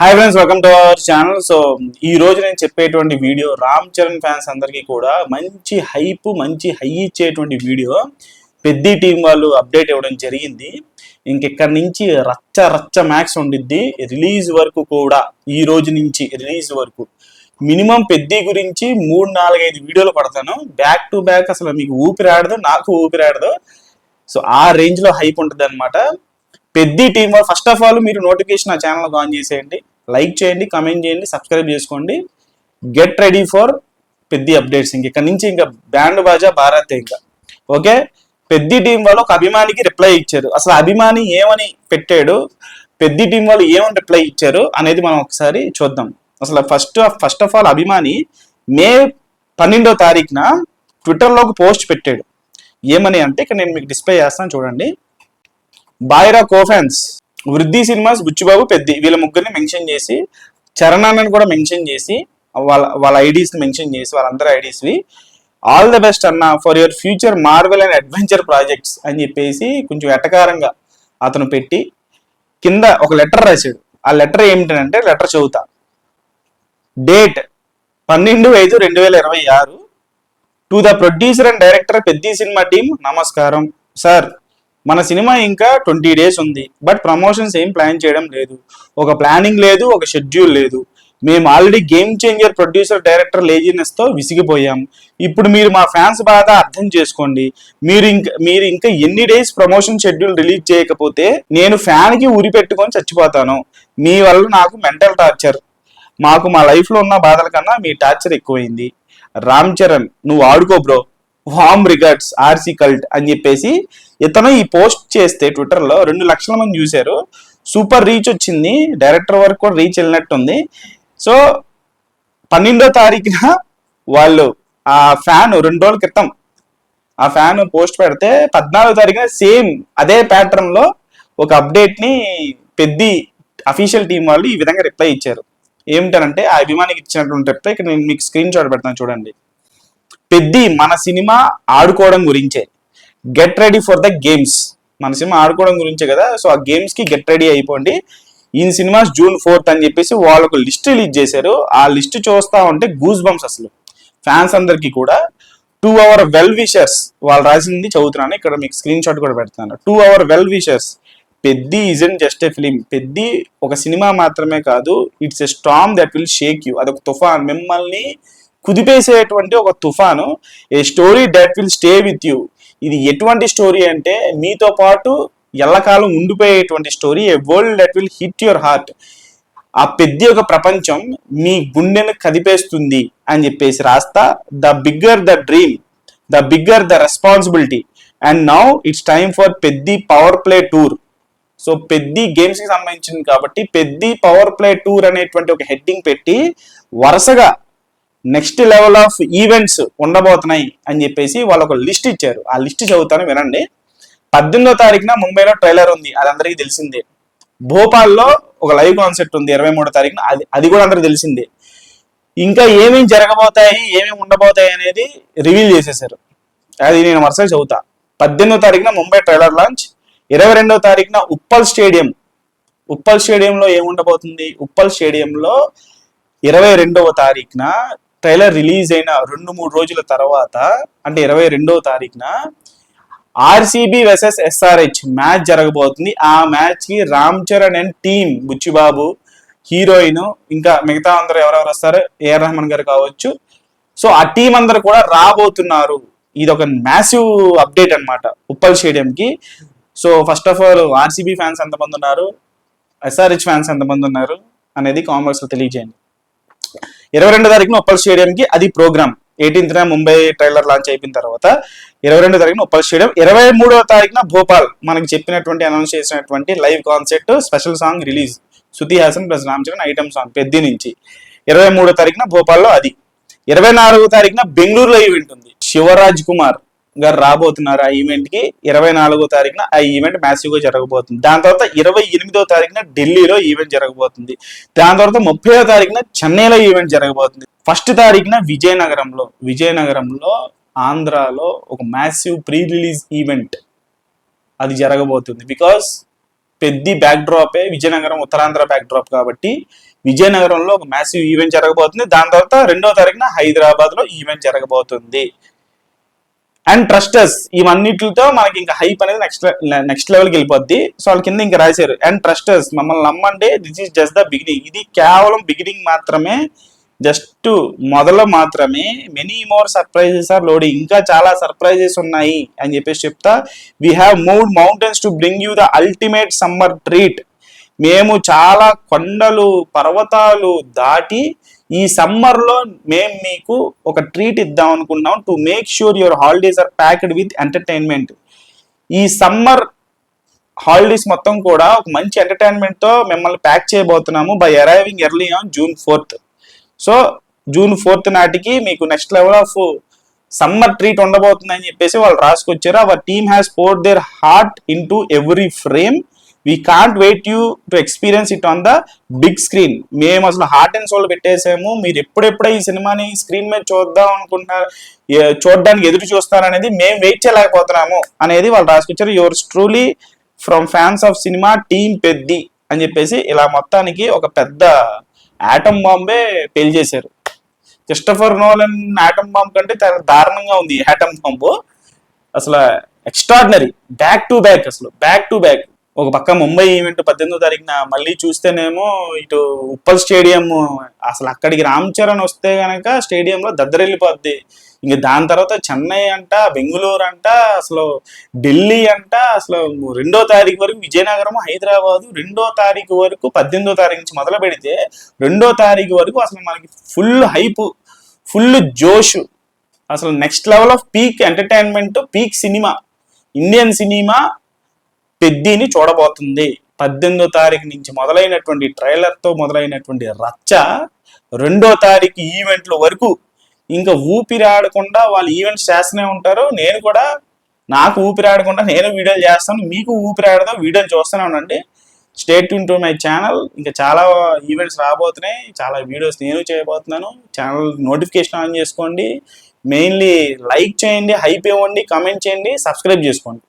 Hi friends, welcome to our channel. So ఈ రోజు నేను చెప్పేటువంటి వీడియో రామ్ చరణ్ ఫ్యాన్స్ అందరికీ కూడా మంచి హైప్, మంచి హై ఇచ్చేటువంటి వీడియో. పెద్ద టీం వాళ్ళు అప్డేట్ ఇవ్వడం జరిగింది. ఇంకెక్కడి నుంచి రచ్చ రచ్చ మ్యాక్స్ ఉండిద్ది రిలీజ్ వరకు కూడా. ఈ రోజు నుంచి రిలీజ్ వరకు మినిమం పెద్ద గురించి 3-4-5 వీడియోలు పడతాను బ్యాక్ టు బ్యాక్. అసలు మీకు ఊపిరాడదు, నాకు ఊపిరాడదు. సో ఆ రేంజ్ లో హైప్ ఉంటుంది అనమాట. పెద్ద టీం వాళ్ళు ఫస్ట్ ఆఫ్ ఆల్ మీరు నోటిఫికేషన్ ఆ ఛానల్ ఆన్ చేసేయండి, లైక్ చేయండి, కమెంట్ చేయండి, సబ్స్క్రైబ్ చేసుకోండి. గెట్ రెడీ ఫర్ పెద్ద అప్డేట్స్. ఇక్కడ నుంచి ఇంకా బ్యాండ్ బాజా భారత్. ఇంకా ఓకే, పెద్ద టీం వాళ్ళు ఒక అభిమానికి రిప్లై ఇచ్చారు. అసలు అభిమాని ఏమని పెట్టాడు, పెద్ద టీం వాళ్ళు ఏమని రిప్లై ఇచ్చారు అనేది మనం ఒకసారి చూద్దాం. అసలు ఫస్ట్ ఆఫ్ ఆల్ అభిమాని మే 12వ తారీఖున ట్విట్టర్లో ఒక పోస్ట్ పెట్టాడు. ఏమని అంటే ఇక్కడ నేను మీకు డిస్ప్లే చేస్తాను చూడండి. బాయ్రా కోఫాన్స్, వృద్ధి సినిమాస్, బుచ్చిబాబు, పెద్ది వీళ్ళ ముగ్గురిని మెన్షన్ చేసి, చరణాన్ని కూడా మెన్షన్ చేసి, వాళ్ళ ఐడీస్ని మెన్షన్ చేసి, వాళ్ళందరి ఐడీస్వి ఆల్ ద బెస్ట్ అన్న for your future Marvel and adventure projects అని చెప్పేసి కొంచెం ఎటకారంగా అతను పెట్టి కింద ఒక లెటర్ రాశాడు. ఆ లెటర్ ఏమిటంటే, లెటర్ చదువుతా. Date 12/5/2026 to the producer and director Peddi cinema team. నమస్కారం సార్, మన సినిమా ఇంకా 20 days ఉంది, బట్ ప్రమోషన్స్ ఏం ప్లాన్ చేయడం లేదు. ఒక ప్లానింగ్ లేదు, ఒక షెడ్యూల్ లేదు. మేము already Game Changer producer director లేజినెస్తో విసిగిపోయాం. ఇప్పుడు మీరు మా ఫ్యాన్స్ బాధ అర్థం చేసుకోండి. మీరు ఇంకా ఎన్ని డేస్ ప్రమోషన్ షెడ్యూల్ రిలీజ్ చేయకపోతే నేను ఫ్యాన్కి ఉరి పెట్టుకొని చచ్చిపోతాను. మీ వల్ల నాకు మెంటల్ టార్చర్. మాకు మా లైఫ్లో ఉన్న బాధల కన్నా మీ టార్చర్ ఎక్కువైంది. రామ్ చరణ్ నువ్వు ఆడుకో బ్రో, వామ్ రిగార్డ్స్ ఆర్సీ కల్ట్ అని చెప్పేసి ఇతను ఈ పోస్ట్ చేస్తే ట్విట్టర్లో 2 లక్షల మంది చూశారు. సూపర్ రీచ్ వచ్చింది, డైరెక్టర్ వరకు కూడా రీచ్ వెళ్ళినట్టుంది. సో 12వ తారీఖున వాళ్ళు ఆ ఫ్యాన్ 2 రోజుల క్రితం ఆ ఫ్యాన్ పోస్ట్ పెడితే 14వ తారీఖున సేమ్ అదే ప్యాటర్న్ లో ఒక అప్డేట్ ని పెద్ద అఫీషియల్ టీం వాళ్ళు ఈ విధంగా రిప్లై ఇచ్చారు. ఏమిటంటే ఆ అభిమానికి ఇచ్చినటువంటి రిప్లై ఇక్కడ నేను మీకు స్క్రీన్ షాట్ పెడతాను చూడండి. పెద్ది మన సినిమా ఆడుకోవడం గురించే, get ready for the games. మన సినిమా ఆడుకోవడం గురించే కదా, సో ఆ గేమ్స్ కి గెట్ రెడీ అయిపోండి. ఈ సినిమాస్ June 4th అని చెప్పేసి వాళ్ళు ఒక లిస్ట్ రిలీజ్ చేశారు. ఆ లిస్ట్ చూస్తా ఉంటే గూస్ బంప్స్ అసలు ఫ్యాన్స్ అందరికీ కూడా. 2 అవర్ వెల్ విషర్స్ వాళ్ళు రాసింది చదువుతున్నాను, ఇక్కడ మీకు స్క్రీన్ షాట్ కూడా పెడతాను. 2 our well wishers, Peddi isn't just a film. Peddi ఒక సినిమా మాత్రమే కాదు, it's a storm that will shake you. అదొక తుఫాన్, మిమ్మల్ని కుదిపేసేటువంటి ఒక తుఫాను. A story that will stay with you. ఇది ఎటువంటి స్టోరీ అంటే మీతో పాటు ఎల్లకాలం ఉండిపోయేటువంటి story. A world that will hit your heart. ఆ పెద్ద ఒక ప్రపంచం మీ గుండెను కదిపేస్తుంది అని చెప్పేసి రాస్తా. The bigger the dream, the bigger the responsibility, and now it's time for పెద్ద పవర్ ప్లే టూర్. సో పెద్ద గేమ్స్ కి సంబంధించింది కాబట్టి పెద్ద పవర్ ప్లే టూర్ అనేటువంటి ఒక హెడ్డింగ్ పెట్టి వరుసగా నెక్స్ట్ లెవెల్ ఆఫ్ ఈవెంట్స్ ఉండబోతున్నాయి అని చెప్పేసి వాళ్ళు ఒక లిస్ట్ ఇచ్చారు. ఆ లిస్ట్ చదువుతాను వినండి. 18వ తారీఖున ముంబైలో ట్రైలర్ ఉంది, అది అందరికీ తెలిసిందే. భోపాల్లో ఒక లైవ్ కాన్సెప్ట్ ఉంది 23వ తారీఖున, అది కూడా అందరికి తెలిసిందే. ఇంకా ఏమేమి జరగబోతాయి, ఏమేమి ఉండబోతాయి అనేది రివీల్ చేసేసారు. అది నేను వరుసగా చదువుతా. 18వ తారీఖున ముంబై ట్రైలర్ లాంచ్. 22వ తారీఖున ఉప్పల్ స్టేడియంలో ఏముండబోతుంది. ఉప్పల్ స్టేడియంలో 22వ తారీఖున ట్రైలర్ రిలీజ్ అయిన 2-3 రోజుల తర్వాత, అంటే 22వ తారీఖున ఆర్సీబీ వర్సెస్ ఎస్ఆర్హెచ్ మ్యాచ్ జరగబోతుంది. ఆ మ్యాచ్ కి Ram Charan and team, Buchibabu heroine, ఇంకా మిగతా అందరూ ఎవరెవరు వస్తారు, ఏఆర్ రెహమాన్ గారు కావచ్చు. సో ఆ టీం అందరు కూడా రాబోతున్నారు. ఇది ఒక మ్యాసివ్ అప్డేట్ అనమాట ఉప్పల్ స్టేడియం కి. So first of all RCB fans ఎంతమంది ఉన్నారు, ఎస్ఆర్హెచ్ ఫ్యాన్స్ ఎంతమంది ఉన్నారు అనేది కామెంట్స్ లో తెలియజేయండి. 22వ తారీఖున ఉప్పల్ స్టేడియంకి అది programme. 18th Mumbai trailer launch అయిపోయిన తర్వాత 22వ తారీఖున ఉప్పల్ స్టేడియం. 23వ తారీఖున భోపాల్ మనకి చెప్పినటువంటి అనౌన్స్ చేసినటువంటి live concept special song release. Shruti Haasan plus Ram Charan item song పెద్ద నుంచి 23వ తారీఖున భోపాల్లో అది. 24వ తారీఖున బెంగళూరులో ఈవెంట్ ఉంది. శివరాజ్ కుమార్ గారు రాబోతున్నారు ఆ ఈవెంట్ కి. 24వ తారీఖున ఆ ఈవెంట్ మ్యాసివ్ గా జరగబోతుంది. దాని తర్వాత 28వ తారీఖున ఢిల్లీలో ఈవెంట్ జరగబోతుంది. దాని తర్వాత 30వ తారీఖున చెన్నైలో ఈవెంట్ జరగబోతుంది. 1st తారీఖున విజయనగరంలో ఆంధ్రాలో ఒక మ్యాసివ్ ప్రీ రిలీజ్ ఈవెంట్ అది జరగబోతుంది. బికాస్ పెద్ద బ్యాక్ డ్రాపే విజయనగరం, ఉత్తరాంధ్ర బ్యాక్ డ్రాప్ కాబట్టి విజయనగరంలో ఒక మ్యాసివ్ ఈవెంట్ జరగబోతుంది. దాని తర్వాత 2వ తారీఖున హైదరాబాద్ లో ఈవెంట్ జరగబోతుంది. అండ్ ట్రస్టర్స్ ఇవన్నిటితో మనకి ఇంకా హైప్ అనేది నెక్స్ట్ లెవెల్కి వెళ్ళిపోద్ది. సో వాళ్ళ కింద ఇంకా రాశారు, అండ్ ట్రస్టర్స్ మమ్మల్ని నమ్మండి, this is just the beginning. ఇది కేవలం బిగినింగ్ మాత్రమే, జస్ట్ మొదలు మాత్రమే. Many more surprises are loading. ఇంకా చాలా సర్ప్రైజెస్ ఉన్నాయి అని చెప్పేసి చెప్తా. We have moved mountains to bring you the ultimate summer treat. మేము చాలా కొండలు పర్వతాలు దాటి ఈ సమ్మర్ లో మేము మీకు ఒక ట్రీట్ ఇద్దాం అనుకున్నాం. To make sure your holidays are packed with entertainment. ఈ సమ్మర్ హాలిడేస్ మొత్తం కూడా ఒక మంచి ఎంటర్టైన్మెంట్ తో మిమ్మల్ని ప్యాక్ చేయబోతున్నాము by arriving early on June 4th. So June 4th నాటికి మీకు next level of summer treat ఉండబోతుంది అని చెప్పేసి వాళ్ళు రాసుకొచ్చారు. Our team has poured their heart into every frame. We can't wait you to experience it on the big screen. మేము అసలు heart and soul పెట్టేసాము. మీరు ఎప్పుడెప్పుడే ఈ సినిమాని స్క్రీన్ మీద చూద్దాం అనుకుంటున్నారు, చూడడానికి ఎదురు చూస్తారనేది మేము వెయిట్ చేయలేకపోతున్నాము అనేది వాళ్ళు రాసుకొచ్చారు. Yours truly from fans of cinema team Peddi అని చెప్పేసి ఇలా మొత్తానికి ఒక పెద్ద ఆటమ్ బాంబే పేల్చేశారు. క్రిస్టఫర్ నోలన్ ఆటమ్ బాంబ్ కంటే దారుణంగా ఉంది ఆటమ్ బాంబు. అసలు ఎక్స్ట్రాడినరీ, బ్యాక్ టు బ్యాక్, అసలు బ్యాక్ టు బ్యాక్. ఒక పక్క ముంబై ఈవెంట్ 18వ తారీఖున, మళ్ళీ చూస్తేనేమో ఇటు ఉప్పల్ స్టేడియం, అసలు అక్కడికి రామ్ చరణ్ వస్తే గనక స్టేడియంలో దద్దరెళ్ళిపోద్ది. ఇంక దాని తర్వాత చెన్నై అంట, బెంగళూరు అంట, అసలు ఢిల్లీ అంట, అసలు 2వ తారీఖు వరకు విజయనగరం, హైదరాబాదు, 2వ తారీఖు వరకు 18వ తారీఖు నుంచి మొదలు పెడితే 2వ తారీఖు వరకు అసలు మనకి ఫుల్ హైప్, ఫుల్ జోష్, అసలు next level of peak entertainment, peak cinema, Indian cinema పెద్దిని చూడబోతుంది. 18వ తారీఖు నుంచి మొదలైనటువంటి ట్రైలర్తో మొదలైనటువంటి రచ్చ 2వ తారీఖు ఈవెంట్ల వరకు ఇంకా ఊపిరాడకుండా వాళ్ళు ఈవెంట్స్ చేస్తూనే ఉంటారు. నేను కూడా, నాకు ఊపిరాడకుండా నేను వీడియోలు చేస్తాను, మీకు ఊపిరాడదో వీడియోలు చూస్తూనే ఉండండి. Stay tune to my channel. ఇంకా చాలా ఈవెంట్స్ రాబోతున్నాయి, చాలా వీడియోస్ నేను చేయబోతున్నాను. ఛానల్ నోటిఫికేషన్ ఆన్ చేసుకోండి, మెయిన్లీ లైక్ చేయండి, హైప్ ఇవ్వండి, కామెంట్ చేయండి, సబ్స్క్రైబ్ చేసుకోండి.